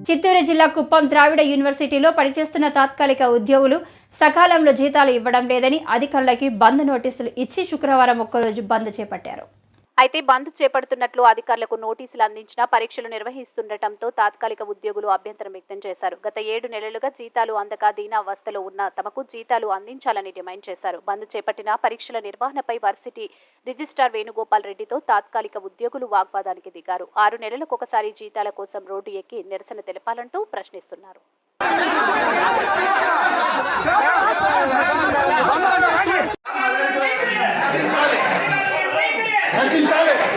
చిత్తూరు జిల్లా కుప్పం ద్రావిడ యూనివర్సిటీలో పనిచేస్తున్న తాత్కాలిక ఉద్యోగులు సకాలంలో జీతాలు ఇవ్వడం లేదని అధికారులకి బంద్ నోటీసులు ఇచ్చి శుక్రవారం ఒక్కరోజు బంద్ చేపట్టారు. అయితే బంద్ చేపడుతున్నట్లు అధికారులకు నోటీసులు అందించిన పరీక్షలు నిర్వహిస్తుండటంతో తాత్కాలిక ఉద్యోగులు అభ్యంతరం వ్యక్తం చేశారు. గత 7 నెలలుగా జీతాలు అందక దీనావస్థలో ఉన్న తమకు జీతాలు అందించాలని డిమాండ్ చేశారు. బంద్ చేపట్టిన పరీక్షల నిర్వహణపై వర్సిటీ రిజిస్ట్రార్ వేణుగోపాల్ రెడ్డితో తాత్కాలిక ఉద్యోగులు వాగ్వాదానికి దిగారు. 6 నెలలకొకసారి జీతాల కోసం రోడ్డు ఎక్కి నిరసన తెలపాలంటూ ప్రశ్నిస్తున్నారు. That's